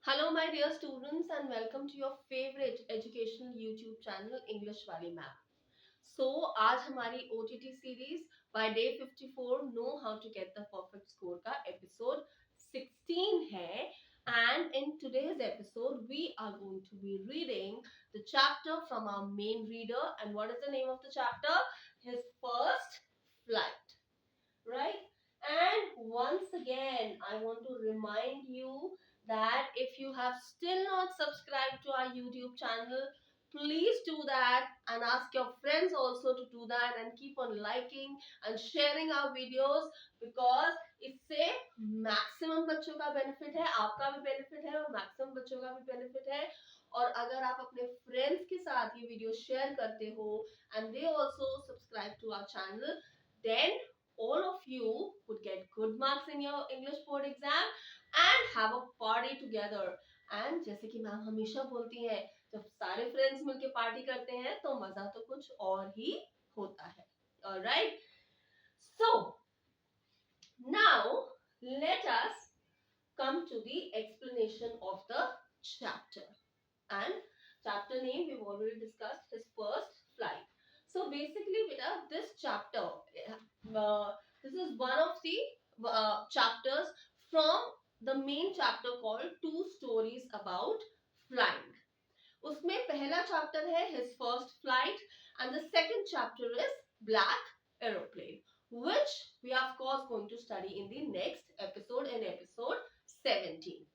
Hello, my dear students, and welcome to your favorite educational YouTube channel, English वाली ma'am. So, आज हमारी OTT series by day 54 Know How to Get the Perfect Score का episode 16 है. And in today's episode, we are going to be reading the chapter from our main reader. And what is the name of the chapter? His first flight. Right? And once again, I want to remind you that if you have still not subscribed to our YouTube channel, please do that and ask your friends also to do that and keep on liking and sharing our videos because इससे maximum बच्चों का benefit है, आपका भी benefit है और maximum बच्चों का भी बेनिफिट है. और अगर आप अपने फ्रेंड्स के साथ ये वीडियो शेयर करते हो and they also subscribe to our channel, then all of you would get good marks in your English board exam and have a party together. And जैसे कि मैम हमेशा बोलती हैं, जब सारे फ्रेंड्स मिलके पार्टी करते हैं तो मजा तो कुछ और ही होता है. Alright, so now let us come to the explanation of the chapter. And chapter name we've already discussed, his first flight. So basically, beta, this chapter, this is one of the chapters from the main chapter called Two Stories About Flying. उसमें पहला chapter है his first flight and the second chapter is black aeroplane, which we are of course going to study in the next episode, in episode 17.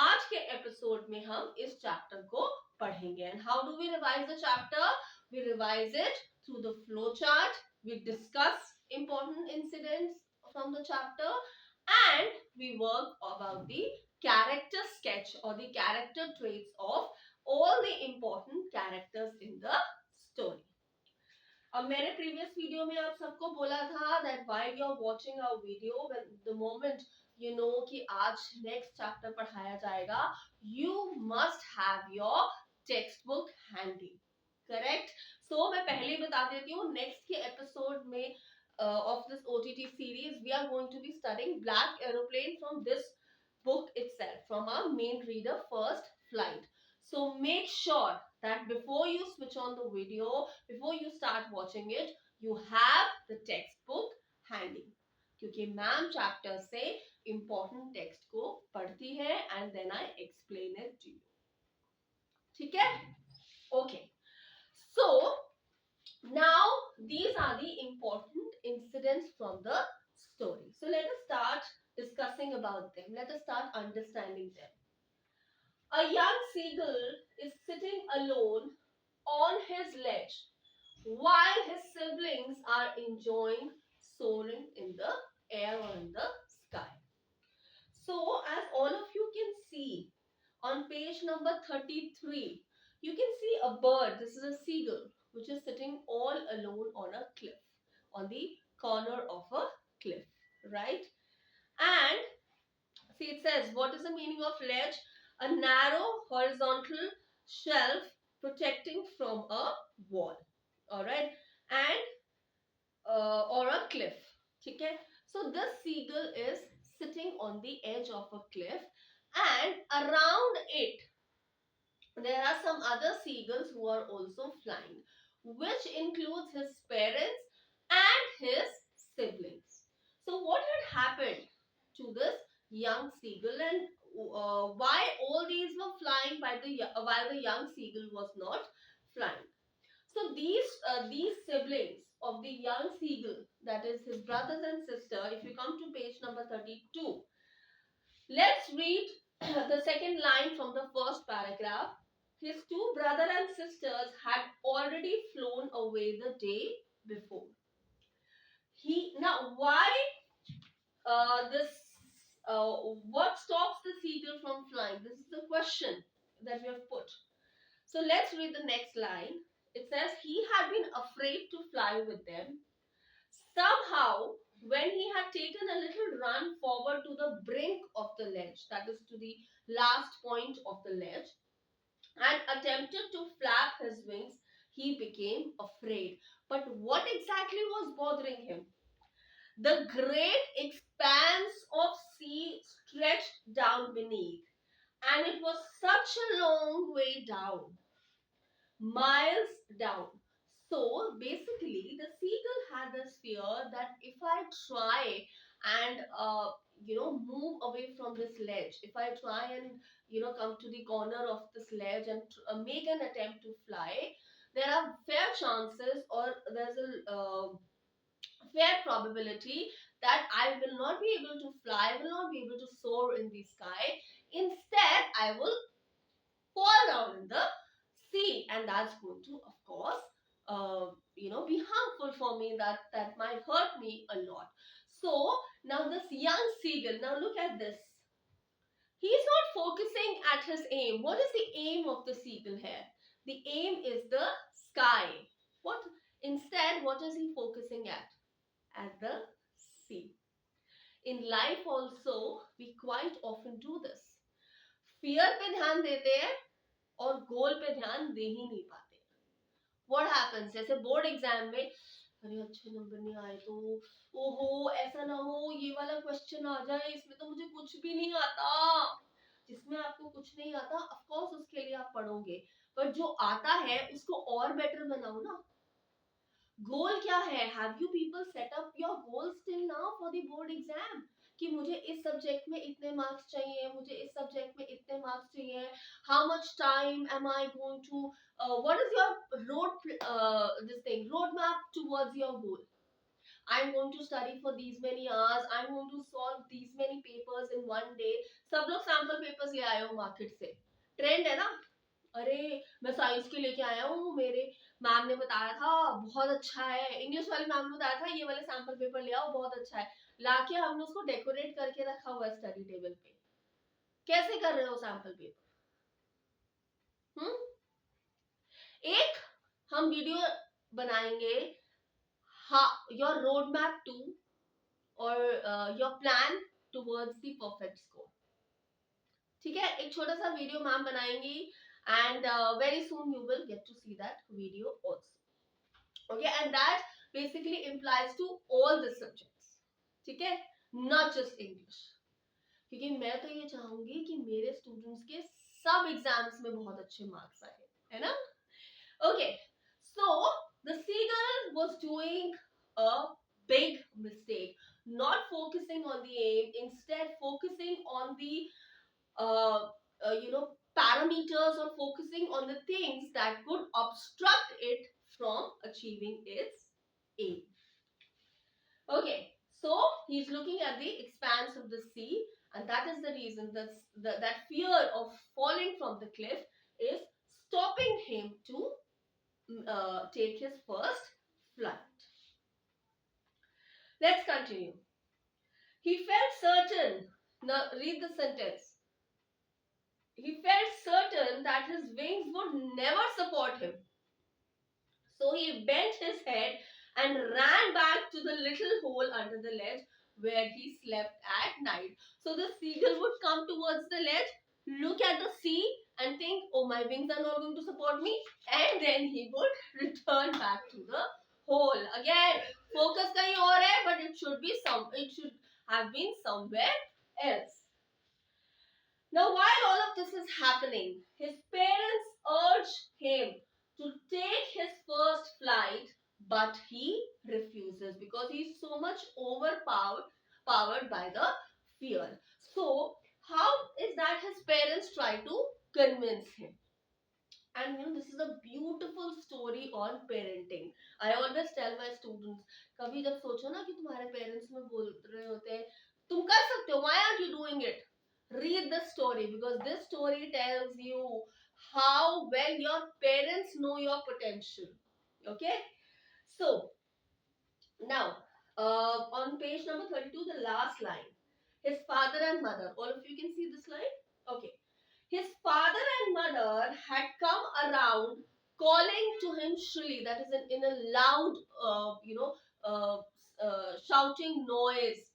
आज के episode में हम इस chapter को पढ़ेंगे. And how do we revise the chapter? We revise it through the flow chart. We discuss important incidents from the chapter and we work about the character sketch or the character traits of all the important characters in the story. अब मैंने previous video में आप सबको बोला था that while you're watching our video, when the moment you know कि आज next chapter पढ़ाया जाएगा, you must have your textbook handy. Correct? So मैं पहले ही बता देती हूँ, next के episode में of this OTT series, we are going to be studying Black Aeroplane from this book itself, from our main reader, First Flight. So make sure that before you switch on the video, before you start watching it, you have the textbook handy. क्योंकि ma'am chapter से important text को पढ़ती है and then I explain it to you. ठीक है? Okay. So now these are the important incidents from the story. So let us start discussing about them. Let us start understanding them. A young seagull is sitting alone on his ledge while his siblings are enjoying soaring in the air or in the sky. So, as all of you can see on page number 33, you can see a bird. This is a seagull which is sitting all alone on a cliff, on the corner of a cliff, right? And see, it says, what is the meaning of ledge? A narrow horizontal shelf protecting from a wall. All right, and or a cliff. Okay, so this seagull is sitting on the edge of a cliff, and around it there are some other seagulls who are also flying, which includes his parents and his siblings. So what had happened to this young seagull, and why all these were flying while the young seagull was not flying? So these siblings of the young seagull, that is his brothers and sister, if you come to page number 32, let's read the second line from the first paragraph. His two brothers and sisters had already flown away the day before. Now why this what stops the seagull from flying? This is the question that we have put. So let's read the next line. It says he had been afraid to fly with them. Somehow, when he had taken a little run forward to the brink of the ledge, that is to the last point of the ledge, and attempted to flap his wings, he became afraid. But what exactly was bothering him? The great expanse of sea stretched down beneath, and and it was such a long way down, miles down. So basically, the seagull had this fear that if I try and move away from this ledge, if I try and come to the corner of this ledge and make an attempt to fly, there are fair chances, or there's a fair probability that I will not be able to fly, I will not be able to soar in the sky. Instead, I will fall down in the sea, and that's going to, of course, be harmful for me. That might hurt me a lot. So now this young seagull. Now look at this. He's not focusing at his aim. What is the aim of the seagull here? The aim is the sky. What instead? What is he focusing at? At the sea. In life also, we quite often do this. Fear पे ध्यान देते हैं और गोल पे ध्यान दे ही नहीं पाते. What happens? जैसे बोर्ड एग्जाम में अरे अच्छे नंबर नहीं आए तो ओहो ऐसा ना हो ये वाला क्वेश्चन आ जाए, इसमें तो मुझे कुछ भी नहीं आता. जिसमें आपको कुछ नहीं आता, ऑफ कोर्स उसके लिए आप पढ़ोगे, पर जो आता है उसको और बेटर बनाओ ना. गोल क्या है? Have you people set up your goals till now for the board exam कि मुझे इस सब्जेक्ट में इतने मार्क्स चाहिए, मुझे इस सब्जेक्ट में इतने मार्क्स चाहिए, how much time am I going to, what is your road map towards your goal. I'm going to study for these many hours. I'm going to solve these many papers in one day. सब लोग sample papers ले आए हो market से. Trend है ना. अरे मैं साइंस के लेके आया हूँ, मेरे मैम ने बताया था बहुत अच्छा है, इंग्लिश वाली मैम ने बताया था ये वाले सैंपल पेपर ले आओ बहुत अच्छा है. लाके हमने उसको डेकोरेट करके रखा हुआ है स्टडी टेबल पे. कैसे कर रहे हो सैंपल पेपर? एक हम वीडियो बनाएंगे, योर रोड मैप टू और your plan towards the perfect score. ठीक है, एक छोटा सा वीडियो मैम बनाएंगी and very soon you will get to see that video also. Okay, and that basically implies to all the subjects. ठीक है, not just English. क्योंकि मैं तो ये चाहूंगी कि मेरे स्टूडेंट्स के सब एग्जाम्स में बहुत अच्छे मार्क्स आए, है ना. Okay, so the seagull was doing a big mistake, not focusing on the aim, instead focusing on the parameters, or focusing on the things that could obstruct it from achieving its aim. Okay, so he's looking at the expanse of the sea, and that is the reason that fear of falling from the cliff is stopping him to take his first flight. Let's continue. He felt certain. Now read the sentence. He felt certain that his wings would never support him. So he bent his head and ran back to the little hole under the ledge where he slept at night. So the seagull would come towards the ledge, look at the sea and think, oh, my wings are not going to support me. And then he would return back to the hole. Again, focus kahin aur hai, but it should have been somewhere else. Now, while all of this is happening, his parents urge him to take his first flight, but he refuses because he is so much powered by the fear. So, how is that his parents try to convince him? And this is a beautiful story on parenting. I always tell my students, कभी जब सोचो ना कि तुम्हारे parents में बोल रहे होते हैं, तुम कर सकते हो, why aren't you doing it? Read the story, because this story tells you how well your parents know your potential. Okay, so now on page number 32, the last line, his father and mother, all of you can see this line. Okay, his father and mother had come around calling to him shrilly, that is in a loud shouting noise,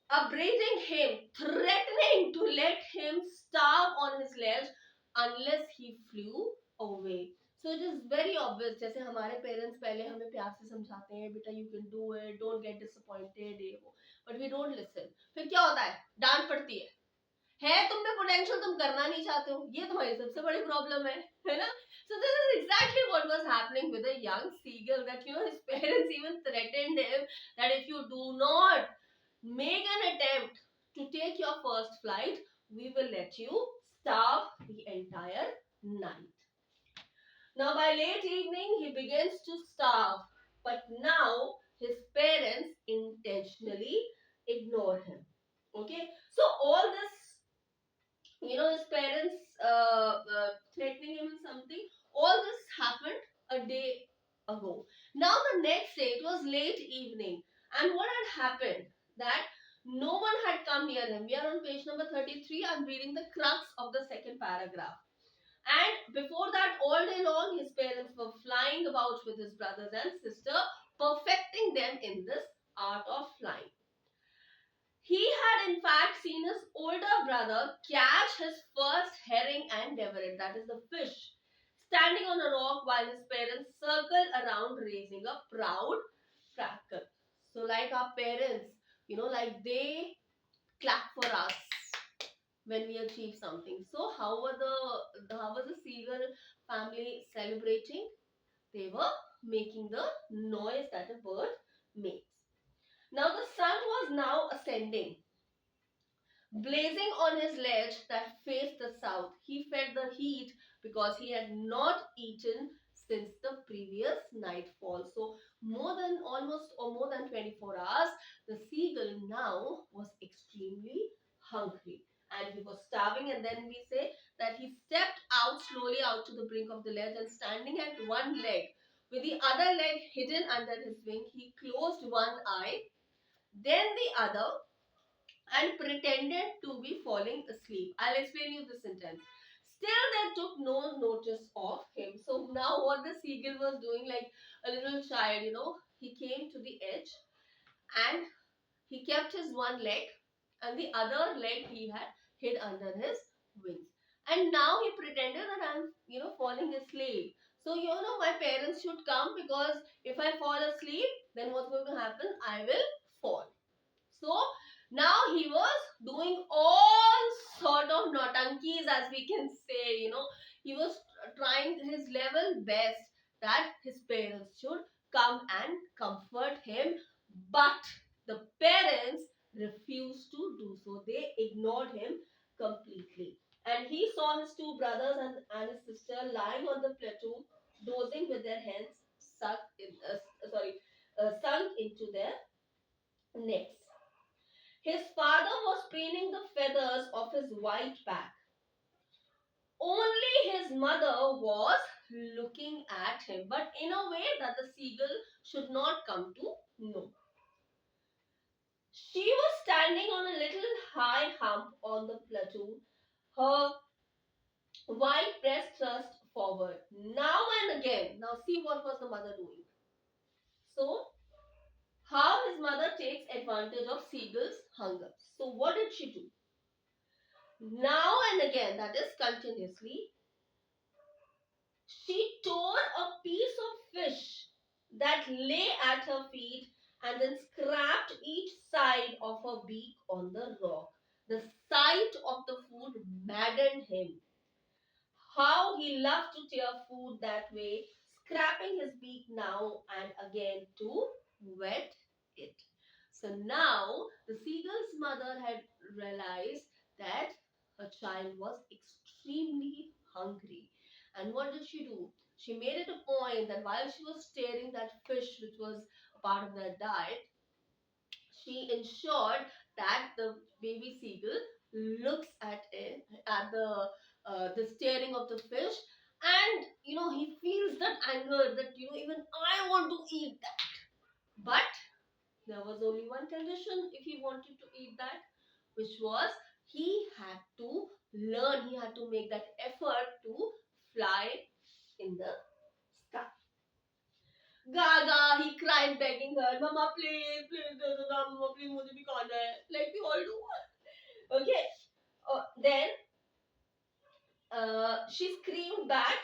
upbraiding him, threatening to let him starve on his ledge unless he flew away. So it is very obvious, जैसे हमारे parents पहले हमें प्यार से समझाते हैं, बेटा you can do it, don't get disappointed, ये वो, but we don't listen. फिर क्या होता है? डांट पड़ती है तुम में potential तुम करना नहीं चाहते हो, ये तुम्हारी सबसे बड़ी प्रॉब्लम है ना? So this is exactly what was happening with a young seagull, that his parents even threatened him that if you do not make an attempt to take your first flight, we will let you starve the entire night. Now by late evening he begins to starve, but now his parents intentionally ignore him. Okay, so all this, his parents threatening him with something, all this happened a day ago. Now the next day, it was late evening, and what had happened, that no one had come near him. We are on page number 33. I'm reading the crux of the second paragraph. And before that, all day long, his parents were flying about with his brothers and sister, perfecting them in this art of flying. He had in fact seen his older brother catch his first herring and devour it, that is the fish, standing on a rock while his parents circled around raising a proud crackle. So like our parents, like they clap for us when we achieve something. So how was the seagull family celebrating? They were making the noise that a bird makes. Now the sun was now ascending, blazing on his ledge that faced the south. He felt the heat because he had not eaten since the previous nightfall. So more than 24 hours, the seagull now was extremely hungry and he was starving. And then we say that he stepped out slowly out to the brink of the ledge, and standing at one leg with the other leg hidden under his wing, he closed one eye, then the other, and pretended to be falling asleep. I'll explain you the sentence. Still, they took no notice of him. So now, what the seagull was doing, like a little child, he came to the edge and he kept his one leg, and the other leg he had hid under his wings. And now he pretended that I'm, falling asleep. So, my parents should come, because if I fall asleep, then what's going to happen? I will fall. So now he was doing all sort of notankis, as we can say, he was trying his level best that his parents should come and comfort him. But the parents refused to do so. They ignored him completely. And he saw his two brothers and his sister lying on the plateau, dozing with their hands sunk into their necks. His father was preening the feathers of his white back. Only his mother was looking at him, but in a way that the seagull should not come to know. She was standing on a little high hump on the plateau, her white breast thrust forward. Now and again. Now see what was the mother doing. So, how his mother takes advantage of seagull's hunger. So what did she do? Now and again, that is continuously, she tore a piece of fish that lay at her feet and then scraped each side of her beak on the rock. The sight of the food maddened him. How he loved to tear food that way, scraping his beak now and again to wet it. So now the seagull's mother had realized that her child was extremely hungry. And what did she do? She made it a point that while she was tearing that fish, which was a part of their diet, she ensured that the baby seagull looks at it, at the staring of the fish, and he feels that anger, that even I want to eat that. But there was only one condition if he wanted to eat that, which was he had to learn, he had to make that effort to fly in the sky. Gaga, he cried, begging her, Mama, please, please, Mama, please, mujhe bhi khana hai. Like we all do. Okay. Then she screamed back,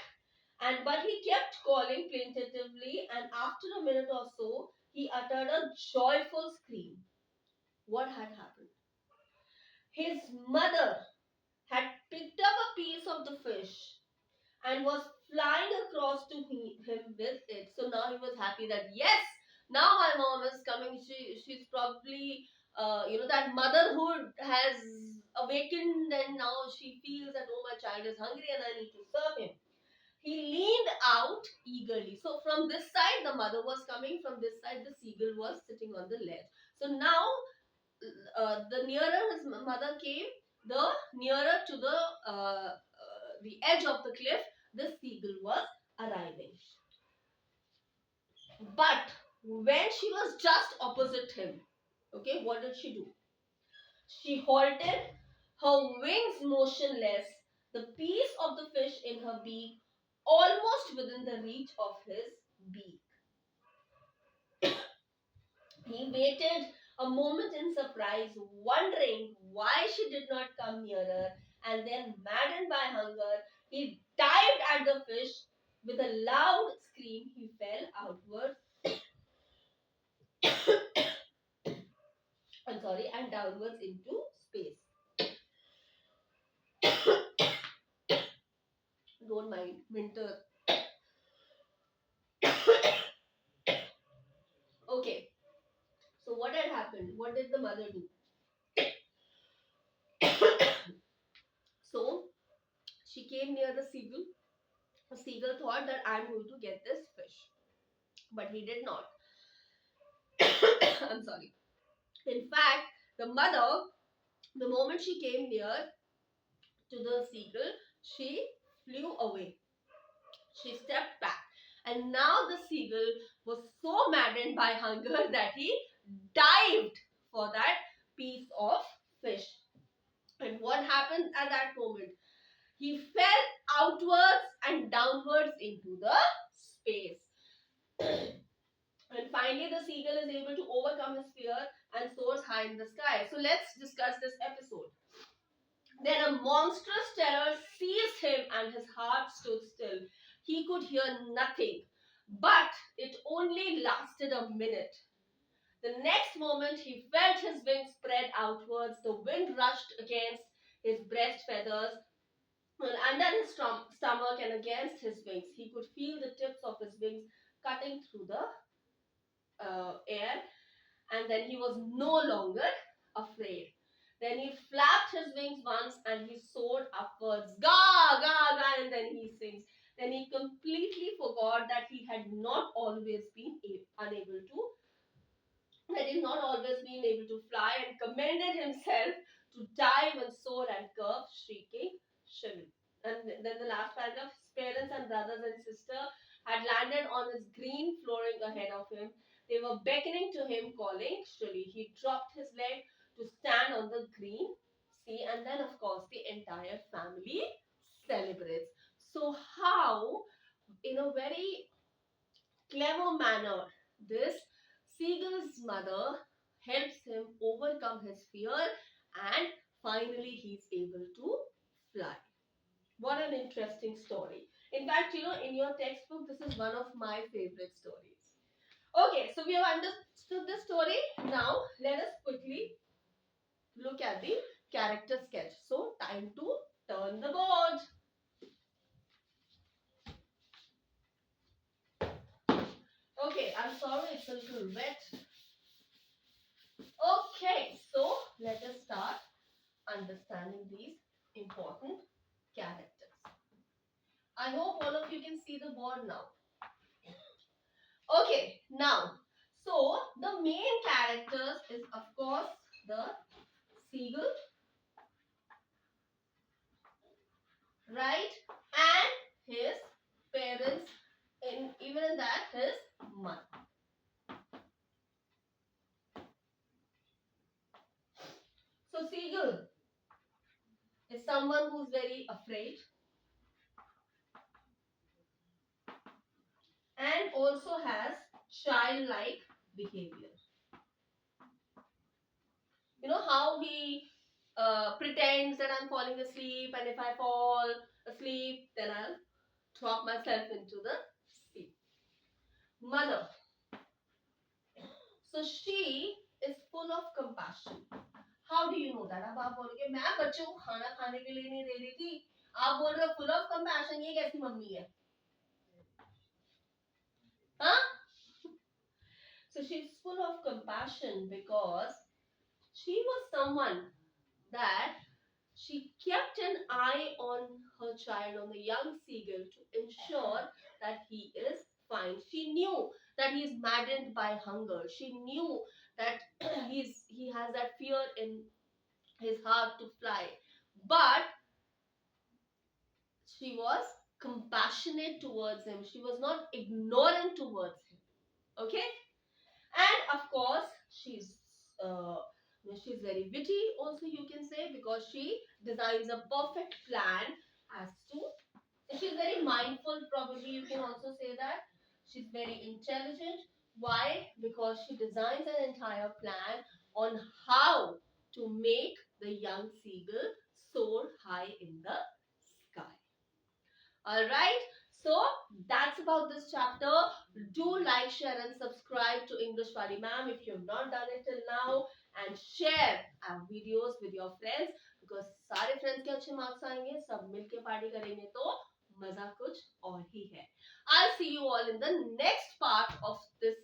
but he kept calling plaintively, and after a minute or so, he uttered a joyful scream. What had happened? His mother had and was flying across to him with it. So now he was happy that yes, now my mom is coming. She's probably that motherhood has awakened, and now she feels that oh, my child is hungry and I need to serve him. He leaned out eagerly. So from this side the mother was coming, from this side the seagull was sitting on the ledge. So now the nearer his mother came, the nearer to the edge of the cliff the seagull was arriving. But when she was just opposite him, okay, what did she do? She halted, her wings motionless, the piece of the fish in her beak almost within the reach of his beak. He waited a moment in surprise, wondering why she did not come nearer, and then, maddened by hunger, he dived at the fish. With a loud scream, he fell outward and downwards into space. Don't mind, winter. Okay, so what had happened? What did the mother do? So she came near the seagull. The seagull thought that I'm going to get this fish, but he did not. I'm sorry. In fact, the mother, the moment she came near to the seagull, she flew away. She stepped back. And now the seagull was so maddened by hunger that he dived for that piece of fish. And what happened at that moment? He fell outwards and downwards into the space. And finally, the seagull is able to overcome his fear and soars high in the sky. So let's discuss this episode. Then a monstrous terror seized him and his heart stood still. He could hear nothing, but it only lasted a minute. The next moment he felt his wings spread outwards. The wind rushed against his breast feathers, and under his stomach and against his wings. He could feel the tips of his wings cutting through the air, and then he was no longer afraid. Then he flapped his wings once and he soared upwards. Ga, ga, ga, and then he sings. Then he completely forgot that he had not always been unable to, that he had not always been able to fly, and commended himself to dive and soar and curve, shrieking, shrivel. And then the last paragraph, his parents and brothers and sister had landed on his green flooring ahead of him. They were beckoning to him, calling shrilly. He dropped his leg to stand on the green sea, and then, of course, the entire family celebrates. So, how, in a very clever manner, this seagull's mother helps him overcome his fear, and finally he's able to fly. What an interesting story. In fact, in your textbook, this is one of my favorite stories. Okay, so we have understood the story. Now, let us quickly look at the character sketch. So, time to turn the board. Okay, I'm sorry, it's a little wet. Okay, so let us start understanding these important characters. I hope all of you can see the board now. Okay, now, so the main characters is of course the seagull, right? And his parents, even in that his mother. So seagull is someone who's very afraid and also has childlike behavior. You know how he pretends that I'm falling asleep, and if I fall asleep, then I'll drop myself into the sea. Mother. So she is full of compassion. How do you know that? अब आप बोलोगे मैं बच्चों को खाना खाने के लिए नहीं दे रही थी, आप बोल रहे हो full of compassion, ये कैसी मम्मी है? हाँ? So she's full of compassion because she was someone that she kept an eye on her child, on the young seagull, to ensure that he is fine. She knew that he is maddened by hunger. She knew that he has that fear in his heart to fly. But she was compassionate towards him. She was not ignorant towards him. Okay? And of course, uh, she's very witty also, you can say, because she designs a perfect plan as to. She's very mindful, probably you can also say that. She's very intelligent. Why? Because she designs an entire plan on how to make the young seagull soar high in the sky. Alright, so that's about this chapter. Do like, share and subscribe to English Wali Ma'am if you have not done it till now, and share our videos with your friends, because सारे friends के अच्छे marks आएंगे, सब मिलके party करेंगे तो मजा कुछ और ही है. I'll see you all in the next part of this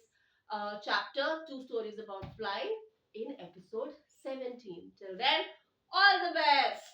chapter, 2 stories about flying, in episode 17. Till then, all the best.